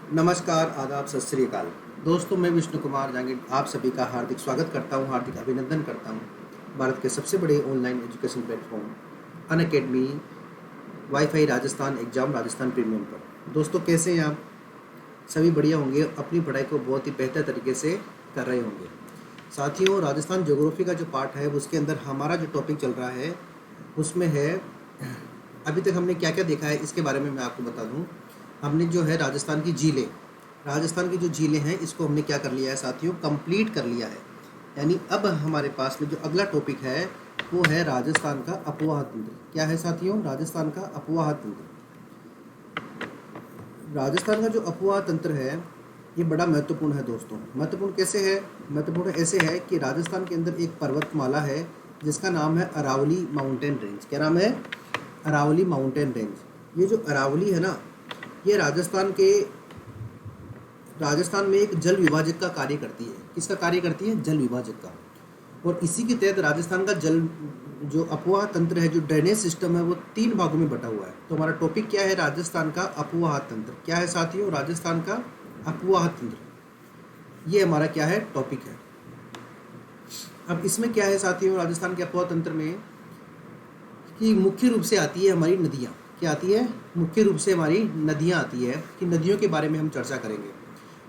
नमस्कार, आदाब, सत श्री अकाल। दोस्तों, मैं विष्णु कुमार जांगिड़ आप सभी का हार्दिक स्वागत करता हूं, हार्दिक अभिनंदन करता हूं। भारत के सबसे बड़े online education platform Unacademy wifi Rajasthan exam Rajasthan premium पर। दोस्तों, कैसे हैं आप? सभी बढ़िया होंगे, अपनी पढ़ाई को बहुत ही बेहतर तरीके से कर रहे होंगे। साथियों, राजस्थान ज्योग्राफी का जो पार्ट है उसके अंदर हमारा जो टॉपिक चल रहा है उसमें है, अभी तक हमने क्या क्या देखा है इसके बारे में मैं आपको बता दूं। हमने जो है राजस्थान की जो झीलें हैं इसको हमने क्या कर लिया है साथियों, कंप्लीट कर लिया है। यानी अब हमारे पास में जो अगला टॉपिक है वो है राजस्थान का अपवाह तंत्र। क्या है साथियों? राजस्थान का अपवाह तंत्र। राजस्थान का जो अपवाह तंत्र है ये बड़ा महत्वपूर्ण है दोस्तों। महत्वपूर्ण कैसे है? महत्वपूर्ण ऐसे है कि राजस्थान के अंदर एक पर्वतमाला है जिसका नाम है अरावली माउंटेन रेंज। क्या नाम है? Aravalli mountain range. ये जो अरावली है ना, ये राजस्थान में एक जल विभाजक का कार्य करती है। किसका कार्य करती है? जल विभाजक का। और इसी के तहत राजस्थान का जल जो अपवाह तंत्र है, जो ड्रेनेज सिस्टम है, वो 3 भागों में बटा हुआ है। तो हमारा टॉपिक क्या है? राजस्थान का अपवाह तंत्र। क्या है साथियों? राजस्थान का अपवाह तंत्र। ये हमारा क्या है? टॉपिक है। अब इसमें क्या है साथियों, राजस्थान के अपवाह तंत्र में कि मुख्य रूप से आती है हमारी नदियाँ। क्या आती है? मुख्य रूप से हमारी नदियाँ आती है, कि नदियों के बारे में हम चर्चा करेंगे।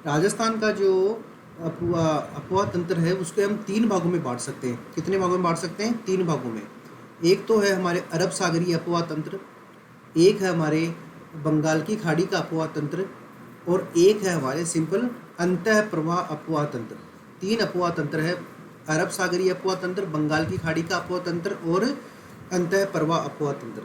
राजस्थान का जो अपवाह तंत्र है उसको हम 3 भागों में बांट सकते हैं। कितने भागों में बांट सकते हैं? 3 भागों में। एक तो है हमारे अरब सागरीय अपवाह तंत्र, एक है हमारे बंगाल की खाड़ी का अपवाह तंत्र, और एक है हमारे सिंपल अंतः प्रवाह अपवाह तंत्र। 3 अपवाह तंत्र है, अरब सागरीय अपवाह तंत्र, बंगाल की खाड़ी का अपवाह तंत्र और अंतः प्रवाह अपवाह तंत्र।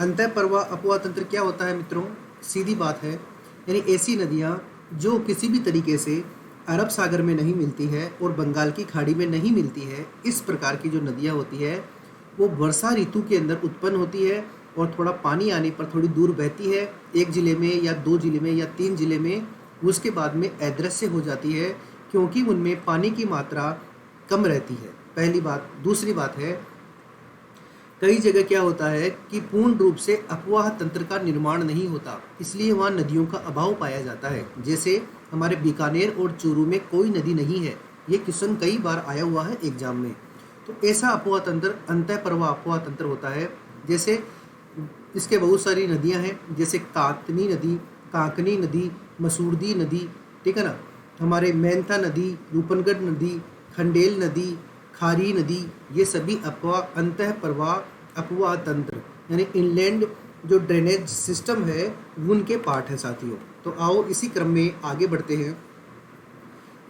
अंतः प्रवाह अपवाह तंत्र क्या होता है मित्रों? सीधी बात है, यानी ऐसी नदियाँ जो किसी भी तरीके से अरब सागर में नहीं मिलती है और बंगाल की खाड़ी में नहीं मिलती है, इस प्रकार की जो नदियाँ होती है वो वर्षा ऋतु के अंदर उत्पन्न होती है और थोड़ा पानी आने पर थोड़ी दूर बहती है, एक ज़िले में या 2 ज़िले में या 3 ज़िले में, उसके बाद में अदृश्य हो जाती है क्योंकि उनमें पानी की मात्रा कम रहती है। पहली बात। दूसरी बात है, कई जगह क्या होता है कि पूर्ण रूप से अपवाह तंत्र का निर्माण नहीं होता, इसलिए वहाँ नदियों का अभाव पाया जाता है। जैसे हमारे बीकानेर और चूरू में कोई नदी नहीं है। ये क्वेश्चन कई बार आया हुआ है एग्जाम में। तो ऐसा अपवाह तंत्र अंतः प्रवाह अपवाह तंत्र होता है। जैसे इसके बहुत सारी नदियाँ हैं, जैसे काकनी नदी, मसूरदी नदी, ठीक है ना, हमारे मेंथा नदी, रूपनगढ़ नदी, खंडेल नदी, खारी नदी, ये सभी अंतः प्रवाह अपवाह तंत्र यानी इनलैंड जो ड्रेनेज सिस्टम है उनके पार्ट है साथियों। तो आओ इसी क्रम में आगे बढ़ते हैं।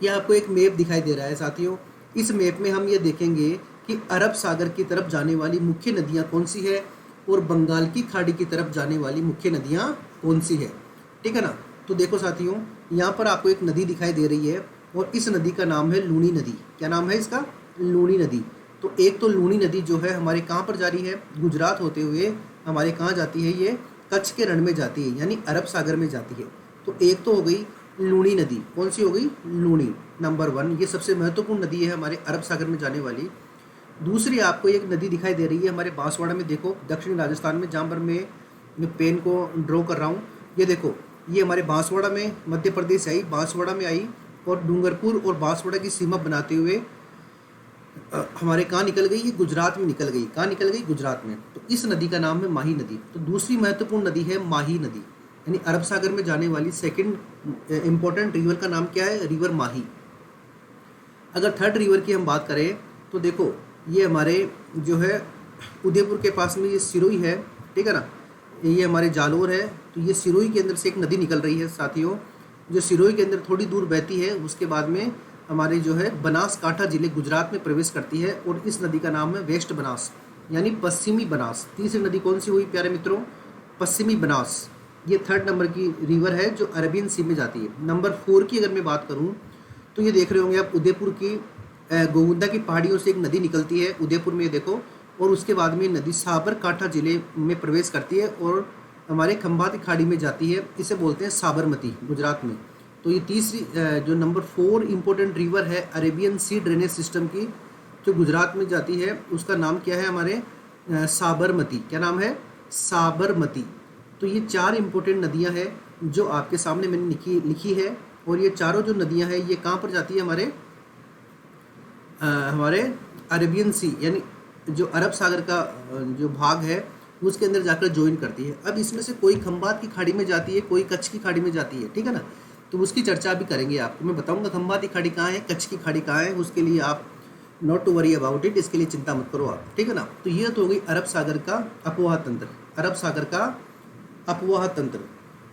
यह आपको एक मैप दिखाई दे रहा है साथियों। इस मैप में हम ये देखेंगे कि अरब सागर की तरफ जाने वाली मुख्य नदियाँ कौन सी है और बंगाल की खाड़ी की तरफ जाने वाली मुख्य नदियाँ कौन सी है, ठीक है ना। तो देखो साथियों, यहाँ पर आपको एक नदी दिखाई दे रही है और इस नदी का नाम है लूनी नदी। क्या नाम है इसका? लूनी नदी। तो एक तो लूनी नदी जो है हमारे कहाँ पर जा रही है? गुजरात होते हुए हमारे कहाँ जाती है? ये कच्छ के रण में जाती है, यानी अरब सागर में जाती है। तो एक तो हो गई लूनी नदी। कौन सी हो गई? लूनी, नंबर 1। ये सबसे महत्वपूर्ण नदी है हमारे अरब सागर में जाने वाली। दूसरी आपको एक नदी दिखाई दे रही है हमारे बांसवाड़ा में। देखो, दक्षिणी राजस्थान में, जहाँ पर मैं पेन को ड्रॉ कर रहा हूँ, ये देखो, ये हमारे बांसवाड़ा में, मध्य प्रदेश आई, बांसवाड़ा में आई और डूंगरपुर और बांसवाड़ा की सीमा बनाते हुए हमारे कहाँ निकल गई? ये गुजरात में निकल गई। कहाँ निकल गई? गुजरात में। तो इस नदी का नाम है माही नदी। तो दूसरी महत्वपूर्ण नदी है माही नदी, यानी अरब सागर में जाने वाली सेकंड इंपॉर्टेंट रिवर का नाम क्या है? रिवर माही। अगर थर्ड रिवर की हम बात करें तो देखो, ये हमारे जो है उदयपुर के पास में ये सिरोही है, ठीक है ना, ये हमारे जालोर है। तो ये सिरोही के अंदर से एक नदी निकल रही है साथियों, जो सिरोही के अंदर थोड़ी दूर बहती है, उसके बाद में हमारे जो है बनासकांठा जिले गुजरात में प्रवेश करती है और इस नदी का नाम है वेस्ट बनास, यानी पश्चिमी बनास। तीसरी नदी कौन सी हुई प्यारे मित्रों? पश्चिमी बनास। ये थर्ड नंबर की रिवर है जो अरेबियन सी में जाती है। नंबर 4 की अगर मैं बात करूँ तो ये देख रहे होंगे आप, उदयपुर की गोविंदा की पहाड़ियों से एक नदी निकलती है उदयपुर में, ये देखो, और उसके बाद में नदी साबरकांठा जिले में प्रवेश करती है और हमारे खंभात खाड़ी में जाती है। इसे बोलते हैं साबरमती, गुजरात में। तो ये तीसरी जो नंबर 4 इम्पोर्टेंट रिवर है अरेबियन सी ड्रेनेज सिस्टम की, जो गुजरात में जाती है, उसका नाम क्या है? हमारे साबरमती। क्या नाम है? साबरमती। तो ये 4 इम्पोर्टेंट नदियाँ हैं जो आपके सामने मैंने लिखी है, और ये चारों जो नदियाँ हैं ये कहाँ पर जाती है, हमारे अरेबियन सी यानी जो अरब सागर का जो भाग है उसके अंदर जाकर ज्वाइन करती है। अब इसमें से कोई खंबात की खाड़ी में जाती है, कोई कच्छ की खाड़ी में जाती है, ठीक है ना। तो उसकी चर्चा भी करेंगे, आपको मैं बताऊंगा खंबात की खाड़ी कहाँ है, कच्छ की खाड़ी कहाँ है, उसके लिए आप not to worry about it, इसके लिए चिंता मत करो आप, ठीक है ना। तो ये तो हो गई अरब सागर का अपवाह तंत्र, अरब सागर का अपवाह तंत्र।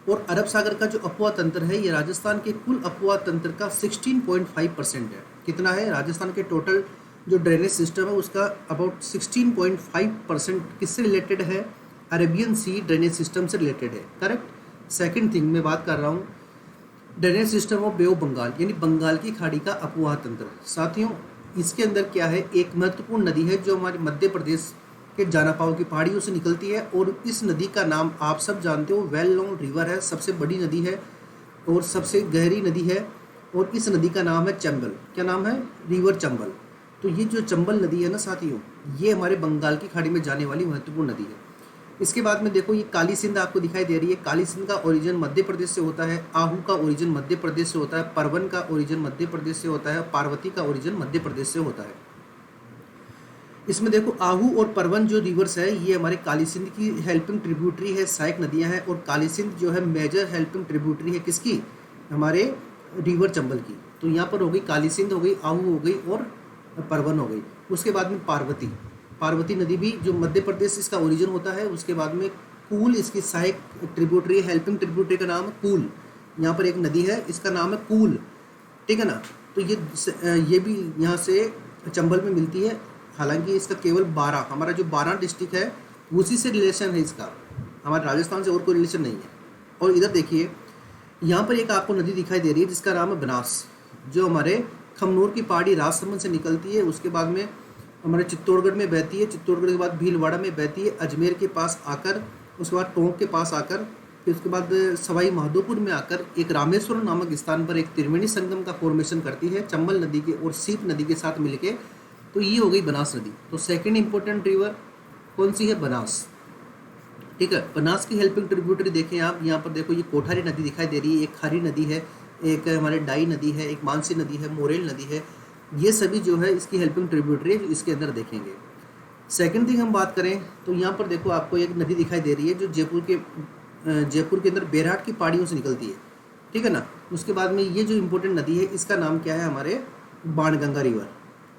और अरब सागर का जो अपवाह तंत्र है ये राजस्थान के कुल अपवाह तंत्र का 16.5% है। कितना है, राजस्थान के टोटल जो ड्रेनेज सिस्टम है उसका अबाउट 16.5% किससे रिलेटेड है, अरेबियन सी ड्रेनेज सिस्टम से रिलेटेड है, करेक्ट। सेकंड थिंग मैं बात कर रहा हूँ drainage system of Bay of Bengal यानी बंगाल की खाड़ी का अपवाह तंत्र। साथियों इसके अंदर क्या है, एक महत्वपूर्ण नदी है जो हमारे मध्य प्रदेश के जानापाव की पहाड़ियों से निकलती है, और इस नदी का नाम आप सब जानते हो, वेल नोन रिवर है, सबसे बड़ी नदी है और सबसे गहरी नदी है, और इस नदी का नाम है चंबल। क्या नाम है, रिवर चंबल। तो ये जो चंबल नदी है ना साथियों, ये हमारे बंगाल की खाड़ी में जाने वाली महत्वपूर्ण नदी है। इसके बाद में देखो ये काली सिंध आपको दिखाई दे रही है, काली सिंध का ओरिजिन मध्य प्रदेश से होता है, आहू का ओरिजिन मध्य प्रदेश से होता है, परवन का ओरिजिन मध्य प्रदेश से होता है, पार्वती का ओरिजिन मध्य प्रदेश से होता है। इसमें देखो आहू और परवन जो रिवर्स है ये हमारे काली सिंध की हेल्पिंग ट्रिब्यूटरी है, सहायक नदियां हैं, और काली सिंध जो है मेजर हेल्पिंग ट्रिब्यूटरी है किसकी, हमारे रिवर चंबल की। तो यहाँ पर हो गई काली सिंध, हो गई आहू, हो गई और परवन हो गई। उसके बाद में पार्वती नदी भी जो मध्य प्रदेश इसका ओरिजिन होता है। उसके बाद में कूल इसकी सहायक ट्रिब्यूटरी, हेल्पिंग ट्रिब्यूटरी का नाम है कूल। यहाँ पर एक नदी है इसका नाम है कूल, ठीक है ना। तो ये भी यहाँ से चंबल में मिलती है। हालांकि इसका केवल 12, हमारा जो 12 डिस्ट्रिक्ट है उसी से रिलेशन है इसका, हमारे राजस्थान से और कोई रिलेशन नहीं है। और इधर देखिए यहाँ पर एक आपको नदी दिखाई दे रही है जिसका नाम है बनास, जो हमारे खमनोर की पहाड़ी राजसमंद से निकलती है, उसके बाद में हमारे चित्तौड़गढ़ में बहती है, चित्तौड़गढ़ के बाद भीलवाड़ा में बहती है, अजमेर के पास आकर, उसके बाद टोंक के पास आकर, फिर उसके बाद सवाई माधोपुर में आकर एक रामेश्वरम नामक स्थान पर एक त्रिवेणी संगम का फॉर्मेशन करती है चंबल नदी के और सीप नदी के साथ मिलके। तो ये हो गई बनास नदी। तो सेकेंड इंपॉर्टेंट रिवर कौन सी है, बनास, ठीक है। बनास की हेल्पिंग ट्रिब्यूटरी देखें आप, यहाँ पर देखो ये कोठारी नदी दिखाई दे रही है, एक खारी नदी है, एक हमारे डाई नदी है, एक मानसी नदी है, मोरेल नदी है। ये सभी जो है इसकी हेल्पिंग ट्रिब्यूटरी है, इसके अंदर देखेंगे। सेकंड थिंग हम बात करें तो यहाँ पर देखो आपको एक नदी दिखाई दे रही है जो जयपुर के अंदर बैराट की पहाड़ियों से निकलती है, ठीक है ना। उसके बाद में ये जो इम्पोर्टेंट नदी है इसका नाम क्या है, हमारे बाणगंगा रिवर।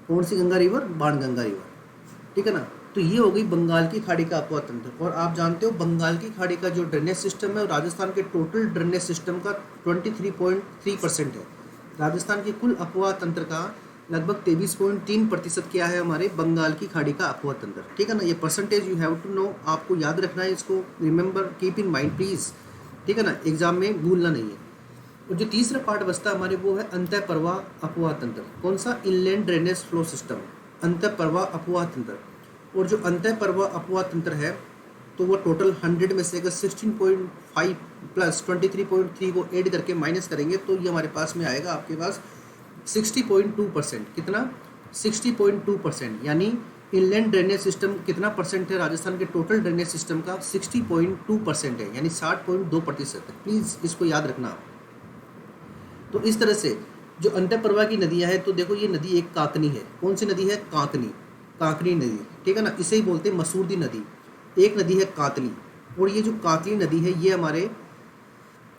कौन सी गंगा रिवर, बाणगंगा रिवर, ठीक है ना। तो ये हो गई बंगाल की खाड़ी का अपवाह तंत्र। और आप जानते हो बंगाल की खाड़ी का जो ड्रेनेज सिस्टम है राजस्थान के टोटल ड्रेनेज सिस्टम का 23.3% है। राजस्थान के कुल अपवाह तंत्र का लगभग 23.3% क्या है, हमारे बंगाल की खाड़ी का अपवाह तंत्र, ठीक है ना। ये percentage you have to know, आपको याद रखना है इसको, remember, keep in mind please, ठीक है ना, एग्जाम में भूलना नहीं है। और जो तीसरा पार्ट बचता है हमारे वो है अंतः प्रवाह अपवाह तंत्र। कौन सा, इनलैंड ड्रेनेज फ्लो सिस्टम, अंतः प्रवाह अपवाह तंत्र। और जो अंतः प्रवाह अपवाह तंत्र है तो वो टोटल 100 में से अगर 16.5 प्लस 23.3 को ऐड करके माइनस करेंगे तो ये हमारे पास में आएगा आपके पास 60.2%। कितना, 60.2%। यानी इनलैंड ड्रेनेज सिस्टम कितना परसेंट है राजस्थान के टोटल ड्रेनेज सिस्टम का, 60.2% है, यानी 60.2%। प्लीज़ इसको याद रखना। तो इस तरह से जो अंतः प्रवाह की नदियाँ हैं, तो देखो ये नदी एक काकनी है। कौन सी नदी है, काकनी नदी, ठीक है ना, इसे ही बोलते हैं मसूरदी नदी। एक नदी है कातली, और ये जो कातली नदी है ये हमारे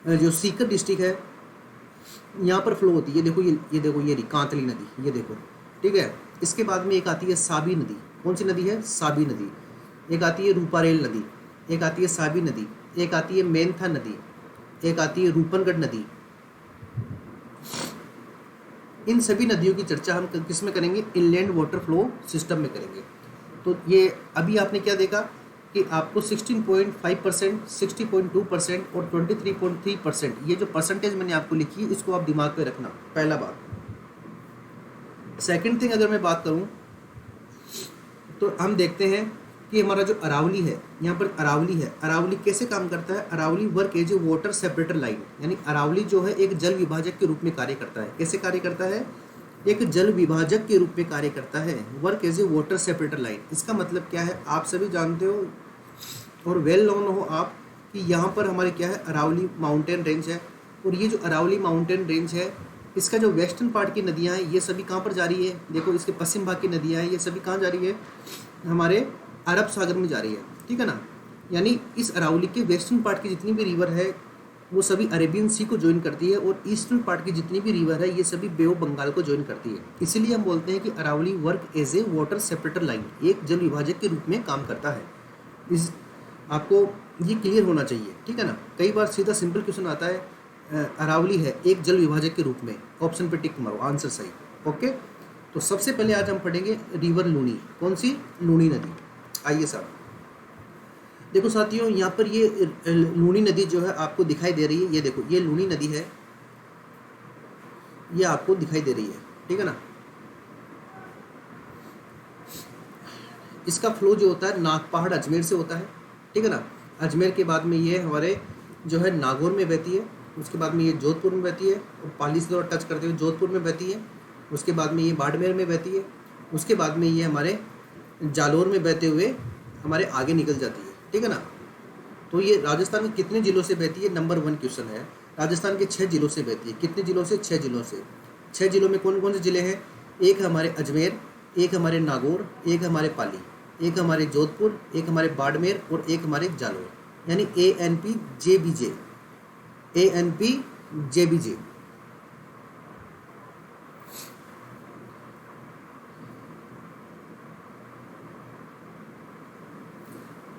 जो सीकर डिस्ट्रिक्ट है यहाँ पर फ्लो होती है। देखो ये देखो ये कातली नदी, ये देखो, ठीक है। इसके बाद में एक आती है साबी नदी। कौन सी नदी है, साबी नदी। एक आती है रूपारेल नदी, एक आती है साबी नदी, एक आती है मेंथा नदी, एक आती है रूपनगढ़ नदी। इन सभी नदियों की चर्चा हम किस में करेंगे, इनलैंड वाटर फ्लो सिस्टम में करेंगे। तो ये अभी आपने क्या देखा कि आपको 16.5%, 60.2% और 23.3%, ये जो परसेंटेज मैंने आपको लिखी है इसको आप दिमाग में रखना, पहला बात। सेकंड थिंग अगर मैं बात करूं तो हम देखते हैं कि हमारा जो अरावली है, यहाँ पर अरावली है, अरावली कैसे काम करता है, Aravalli work as a water separator line, यानी अरावली जो है एक जल विभाजक के रूप में कार्य करता है। कैसे कार्य करता है, एक जल विभाजक के रूप में कार्य करता है, work as a water separator line. इसका मतलब क्या है, आप सभी जानते हो और वेल नोन हो आप कि यहाँ पर हमारे क्या है, अरावली माउंटेन रेंज है, और ये जो अरावली माउंटेन रेंज है इसका जो वेस्टर्न पार्ट की नदियाँ हैं ये सभी कहाँ पर जा रही है, देखो इसके पश्चिम भाग की नदियाँ हैं ये सभी कहाँ जा रही है, हमारे अरब सागर में जा रही है, ठीक है ना। यानी इस अरावली के वेस्टर्न पार्ट की जितनी भी रिवर है वो सभी अरेबियन सी को ज्वाइन करती है, और ईस्टर्न पार्ट की जितनी भी रिवर है ये सभी बे ऑफ बंगाल को ज्वाइन करती है। इसीलिए हम बोलते हैं कि Aravalli work as a water separator line, एक जल विभाजक के रूप में काम करता है। इस आपको ये क्लियर होना चाहिए, ठीक है ना। कई बार सीधा सिंपल क्वेश्चन आता है अरावली है एक जल विभाजक के रूप में, ऑप्शन पे टिक मारो, आंसर सही। ओके, तो सबसे पहले आज हम पढ़ेंगे रिवर लूनी। कौन सी? लूनी नदी। आइए साहब, देखो साथियों यहाँ पर ये लूनी नदी जो है आपको दिखाई दे रही है, ये देखो ये लूनी नदी है, ये आपको दिखाई दे रही है, ठीक है ना। इसका फ्लो जो होता है नागपहाड़ अजमेर से होता है, ठीक है ना। अजमेर के बाद में ये हमारे जो है नागौर में बहती है, उसके बाद में ये जोधपुर में बहती है, और पाली से थोड़ा टच करते हुए जोधपुर में बहती है, उसके बाद में ये बाड़मेर में बहती है, उसके बाद में ये हमारे जालोर में बहते हुए हमारे आगे निकल जाती है, ठीक है ना। तो ये राजस्थान के कितने जिलों से बहती है, नंबर 1 क्वेश्चन है। राजस्थान के 6 जिलों से बहती है। कितने जिलों से? 6 जिलों से। 6 जिलों में कौन कौन से जिले हैं? एक हमारे अजमेर, एक हमारे नागौर, एक हमारे पाली, एक हमारे जोधपुर, एक हमारे बाड़मेर और एक हमारे जालोर, यानी ANP JBJ, ANP JBJ।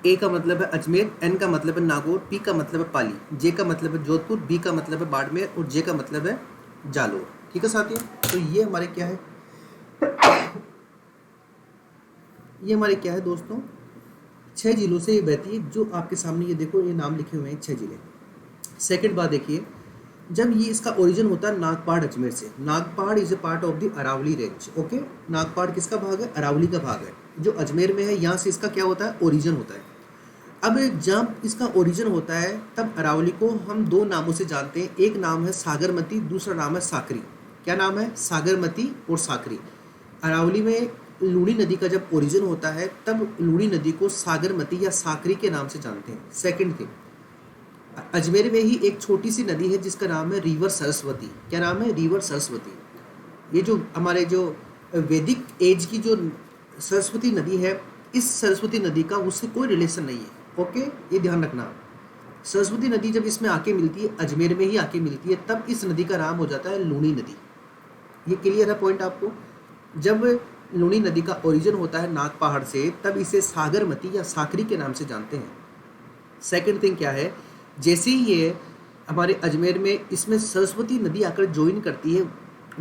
A का मतलब है अजमेर, N का मतलब है नागौर, P का मतलब है पाली, J का मतलब है जोधपुर, B का मतलब है बाड़मेर और J का मतलब है जालोर, ठीक है साथियों। तो ये हमारे क्या है, ये हमारे क्या है दोस्तों, 6 जिलों से ये बहती है, जो आपके सामने ये देखो ये नाम लिखे हुए हैं 6 जिले। सेकंड बात देखिए, जब ये इसका ओरिजिन होता है नागपहाड़ अजमेर से। Nagpahar is a part of the Aravalli range. Okay, Nagpahar किसका भाग है? अरावली का भाग है, जो अजमेर में है। यहाँ से इसका क्या होता है? ओरिजिन होता है। अब जब इसका ओरिजिन होता है तब अरावली को हम 2 नामों से जानते हैं, एक नाम है सागरमती, दूसरा नाम है साकरी। क्या नाम है? सागरमती और साकरी। अरावली में लूनी नदी का जब ओरिजिन होता है तब लूनी नदी को सागरमती या साकरी के नाम से जानते हैं। सेकंड थिंग, अजमेर में ही एक छोटी सी नदी है जिसका नाम है रिवर सरस्वती। क्या नाम है? रिवर सरस्वती। ये जो हमारे जो वैदिक एज की जो सरस्वती नदी है, इस सरस्वती नदी का उससे कोई रिलेशन नहीं है। ओके, ये ध्यान रखना। सरस्वती नदी जब इसमें आके मिलती है, अजमेर में ही आके मिलती है, तब इस नदी का नाम हो जाता है लूनी नदी। ये क्लियर है पॉइंट आपको? जब लूनी नदी का ओरिजिन होता है नागपहाड़ से, तब इसे सागरमती या साकरी के नाम से जानते हैं। सेकंड थिंग क्या है, जैसे ही ये हमारे अजमेर में इसमें सरस्वती नदी आकर ज्वाइन करती है,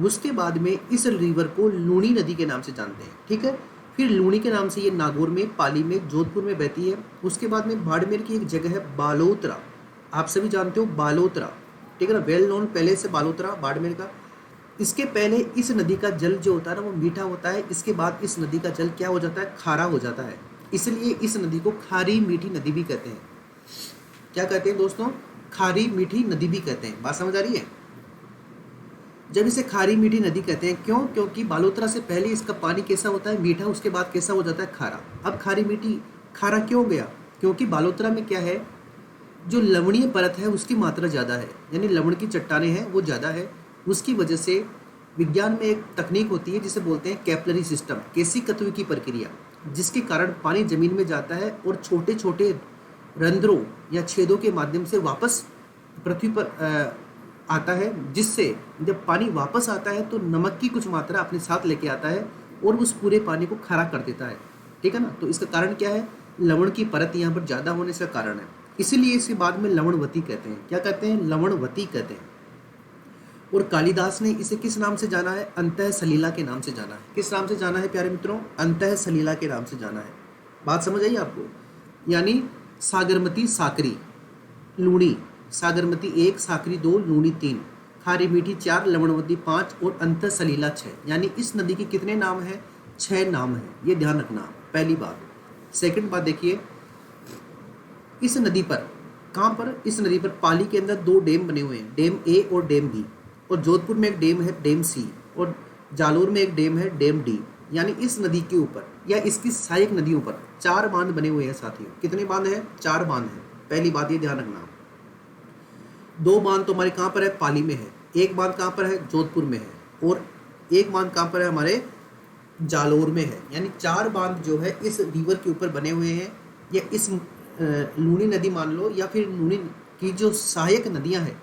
उसके बाद में इस रिवर को लूनी नदी के नाम से जानते हैं, ठीक है। फिर लूनी के नाम से ये नागौर में, पाली में, जोधपुर में बहती है। उसके बाद में बाड़मेर की एक जगह है बालोतरा, आप सभी जानते हो बालोतरा, ठीक है ना, वेल नोन पैलेस है बालोतरा बाड़मेर का। इसके पहले इस नदी का जल जो होता है ना वो मीठा होता है, इसके बाद इस नदी का जल क्या हो जाता है? खारा हो जाता है। इसलिए इस नदी को खारी मीठी नदी भी कहते हैं। क्या कहते हैं दोस्तों? खारी मीठी नदी भी कहते हैं। बात समझ आ रही है? जब इसे खारी मीठी नदी कहते हैं, क्यों? क्योंकि बालोतरा से पहले इसका पानी कैसा होता है? मीठा, उसके बाद कैसा हो जाता है? खारा। अब खारी मीठी खारा क्यों गया? क्योंकि बालोतरा में क्या है, जो लवणीय परत है उसकी मात्रा ज़्यादा है, यानी लवण की चट्टानें हैं वो ज़्यादा है। उसकी वजह से विज्ञान में एक तकनीक होती है जिसे बोलते हैं कैपिलरी सिस्टम, केशिकत्व की प्रक्रिया, जिसके कारण पानी जमीन में जाता है और छोटे छोटे रंध्रों या छेदों के माध्यम से वापस पृथ्वी पर आता है, जिससे जब पानी वापस आता है तो नमक की कुछ मात्रा अपने साथ लेके आता है और उस पूरे पानी को खारा कर देता है, ठीक है ना। तो इसका कारण क्या है? लवण की परत यहाँ पर ज़्यादा होने से कारण है, इसीलिए इसे बाद में लवणवती कहते हैं। क्या कहते हैं? लवणवती कहते हैं। और कालिदास ने इसे किस नाम से जाना है? अंतः सलीला के नाम से जाना है। किस नाम से जाना है प्यारे मित्रों? अंतः सलीला के नाम से जाना है। बात समझ आई आपको? यानी सागरमती साकरी, लूणी, सागरमती 1, साकरी 2, लूणी 3, खारी मीठी 4, लवणवती 5 और अंतः सलीला 6। यानी इस नदी के कितने नाम हैं? 6 नाम हैं। ये ध्यान रखना, पहली बात। सेकंड बात देखिए, इस नदी पर, कहाँ पर? इस नदी पर पाली के अंदर 2 डैम बने हुए हैं, डैम A और डैम B, और जोधपुर में एक डैम है डैम C, और जालोर में एक डैम है डैम D। यानी इस नदी के ऊपर या इसकी सहायक नदियों पर 4 बांध बने हुए हैं साथियों। कितने बांध हैं? 4 बांध हैं। पहली बात ये ध्यान रखना। 2 बांध तो हमारे कहाँ पर है, पाली में है। एक बांध कहाँ पर है, जोधपुर में है, और एक बांध कहाँ पर है, हमारे जालोर में है। यानी 4 बांध जो है इस रिवर के ऊपर बने हुए हैं, या इस लूनी नदी मान लो, या फिर लूनी की जो सहायक नदियां हैं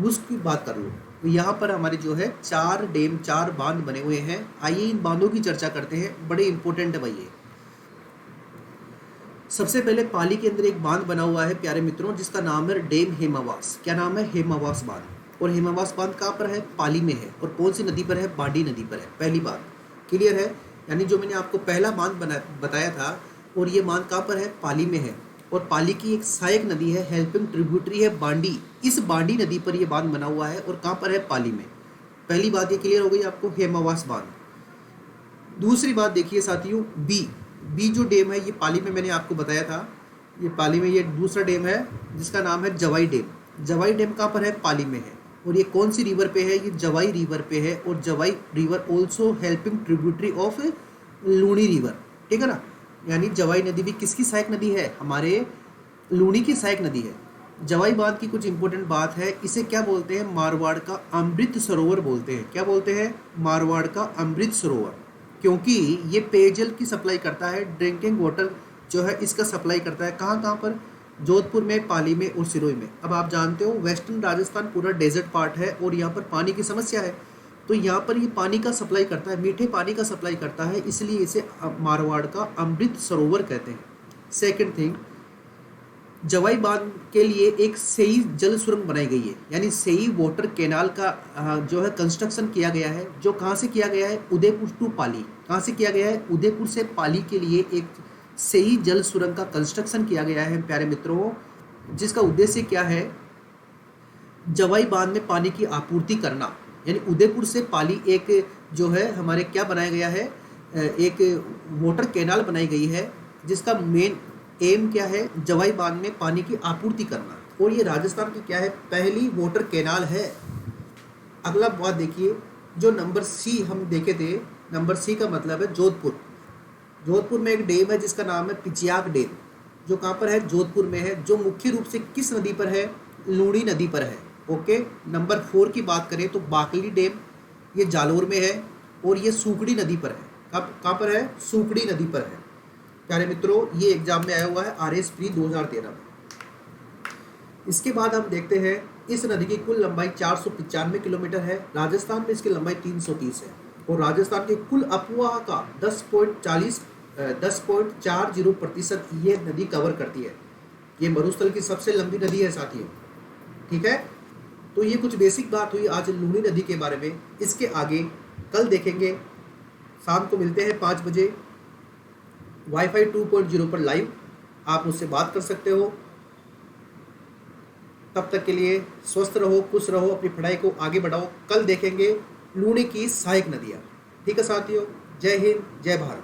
उसकी बात कर लो। तो यहाँ पर हमारे जो है 4 डैम, 4 बांध बने हुए हैं। आइए इन बांधों की चर्चा करते हैं, बड़े इंपॉर्टेंट है भाई ये। सबसे पहले पाली के अंदर एक बांध बना हुआ है प्यारे मित्रों, जिसका नाम है डैम हेमावास। क्या नाम है, हेमावास बांध। और हेमावास बांध कहाँ पर है, पाली में है। और कौन सी नदी पर है, बांडी नदी पर है। पहली बात क्लियर है। यानी जो मैंने आपको पहला बांध बताया था, और ये बांध कहाँ पर है, पाली में है। और पाली की एक सहायक नदी है, हेल्पिंग ट्रिब्यूटरी है बांडी। इस बांडी नदी पर यह बांध बना हुआ है, और कहाँ पर है, पाली में। पहली बात ये क्लियर हो गई आपको, हेमावास बांध। दूसरी बात देखिए साथियों, बी जो डैम है ये पाली में मैंने आपको बताया था। ये पाली में ये दूसरा डैम है जिसका नाम है जवाई डैम। जवाई डैम कहाँ पर है, पाली में है। और ये कौन सी रिवर पे है, ये जवाई रिवर पे है। और Jawai river also helping tributary of Luni river, ठीक है ना। यानी जवाई नदी भी किसकी सहायक नदी है, हमारे लूनी की सहायक नदी है। जवाई बांध की कुछ इंपॉर्टेंट बात है, इसे क्या बोलते हैं, मारवाड़ का अमृत सरोवर बोलते हैं। क्या बोलते हैं, मारवाड़ का अमृत सरोवर, क्योंकि ये पेयजल की सप्लाई करता है, ड्रिंकिंग वाटर जो है इसका सप्लाई करता है। कहाँ कहाँ पर, जोधपुर में, पाली में और सिरोही में। अब आप जानते हो वेस्टर्न राजस्थान पूरा डेजर्ट पार्ट है, और यहाँ पर पानी की समस्या है। तो यहाँ पर ये पानी का सप्लाई करता है, मीठे पानी का सप्लाई करता है, इसलिए इसे मारवाड़ का अमृत सरोवर कहते हैं। सेकंड थिंग, जवाई बांध के लिए एक सही जल सुरंग बनाई गई है। यानी सही वाटर कैनाल का जो है कंस्ट्रक्शन किया गया है, जो कहाँ से किया गया है, उदयपुर टू पाली। कहाँ से किया गया है, उदयपुर से पाली के लिए एक सही जल सुरंग का कंस्ट्रक्शन किया गया है प्यारे मित्रों, जिसका उद्देश्य क्या है, जवाई बांध में पानी की आपूर्ति करना। यानी उदयपुर से पाली एक जो है हमारे क्या बनाया गया है, एक वाटर कैनाल बनाई गई है, जिसका मेन एम क्या है, जवाई बांध में पानी की आपूर्ति करना। और ये राजस्थान की क्या है, पहली वाटर कैनाल है। अगला बात देखिए, जो नंबर सी हम देखे थे, नंबर सी का मतलब है जोधपुर। जोधपुर में एक डैम है जिसका नाम है पिचियाक डैम, जो कहाँ पर है, जोधपुर में है। जो मुख्य रूप से किस नदी पर है, लूनी नदी पर है। ओके। नंबर 4 की बात करें तो बाकली डैम, ये जालोर में है, और ये सूकड़ी नदी पर है। कहाँ पर है, सूकड़ी नदी पर है प्यारे मित्रों। ये एग्जाम में आया हुआ है RS प्री 2013 में। इसके बाद हम देखते हैं, इस नदी की कुल लंबाई 495 किलोमीटर है। राजस्थान में इसकी लंबाई 330 है, और राजस्थान के कुल अपवाह का 10.40% ये नदी कवर करती है। ये मरुस्थल की सबसे लंबी नदी है साथियों, ठीक है। तो ये कुछ बेसिक बात हुई आज लूनी नदी के बारे में। इसके आगे कल देखेंगे, शाम को मिलते हैं 5 बजे वाईफाई 2.0 पर लाइव। आप मुझसे बात कर सकते हो। तब तक के लिए स्वस्थ रहो, खुश रहो, अपनी पढ़ाई को आगे बढ़ाओ। कल देखेंगे लूनी की सहायक नदियाँ। ठीक है साथियों, जय हिंद, जय भारत।